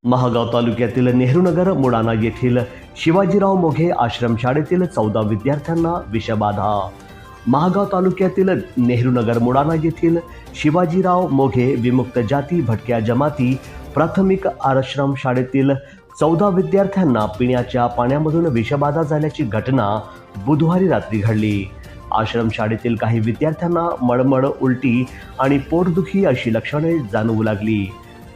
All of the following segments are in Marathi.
महागाव तालुक्यातील नेहरूनगर मुळाणा येथील शिवाजीराव मोघे आश्रमशाळेतील 14 विद्यार्थ्यांना विषबाधा। महागाव तालुक्यातील नेहरूनगर मुळाणा येथील शिवाजीराव मोघे विमुक्त जाती भटक्या जमाती प्राथमिक आश्रमशाळेतील 14 विद्यार्थ्यांना पिण्याच्या पाण्यामधून विषबाधा झाल्याची घटना बुधवारी रात्री घडली। आश्रमशाळेतील काही विद्यार्थ्यांना मळमळ, उलटी आणि पोटदुखी अशी लक्षणे जाणवू लागली।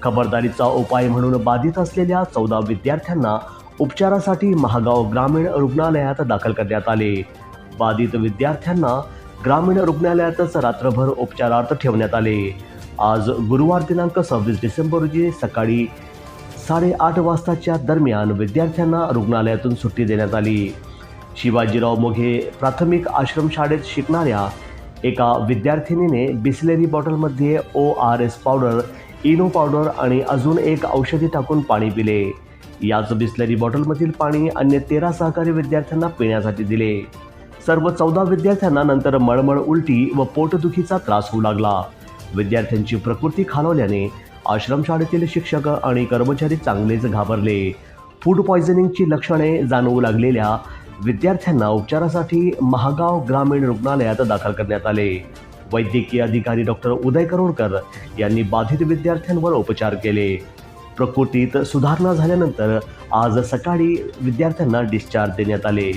खबरदारीचा उपाय म्हणून बाधित असलेल्या 14 विद्यार्थ्यांना उपचारासाठी महागाव ग्रामीण रुग्णालयात दाखल करण्यात आले। बाधित विद्यार्थ्यांना ग्रामीण रुग्णालयातच रात्रभर उपचारार्थ ठेवण्यात आले। आज गुरुवार दिनांक 26 डिसेंबर रोजी सकाळी 8:30 वाजताच्या दरम्यान विद्यार्थ्यांना रुग्णालयातून सुट्टी देण्यात आली। शिवाजीराव मोघे प्राथमिक आश्रमशाळेत शिकणाऱ्या एका विद्यार्थिनीने बिस्लेरी बॉटलमध्ये ORS पावडर, इनो पावडर आणि अजून एक औषधी टाकून पाणी पिले। याच बिस्लेरी बॉटलमधील पाणी अन्य 13 सहकारी विद्यार्थ्यांना पिण्यासाठी दिले। सर्व 14 विद्यार्थ्यांना नंतर मळमळ, उलटी व पोटदुखीचा त्रास होऊ लागला। विद्यार्थ्यांची प्रकृती खालावल्याने आश्रमशाळेतील शिक्षक आणि कर्मचारी चांगलेच घाबरले। फूड पॉयझनिंगची लक्षणे जाणवू लागलेल्या विद्यार्थ्यांना उपचारासाठी महागाव ग्रामीण रुग्णालयात दाखल करण्यात आले। वैद्यकीय अधिकारी डॉक्टर उदय करोडकर यांनी बाधित विद्यार्थ्यांवर उपचार केले। प्रकृतीत सुधारणा झाल्यानंतर आज सकाळी विद्यार्थ्यांना डिस्चार्ज देण्यात आले।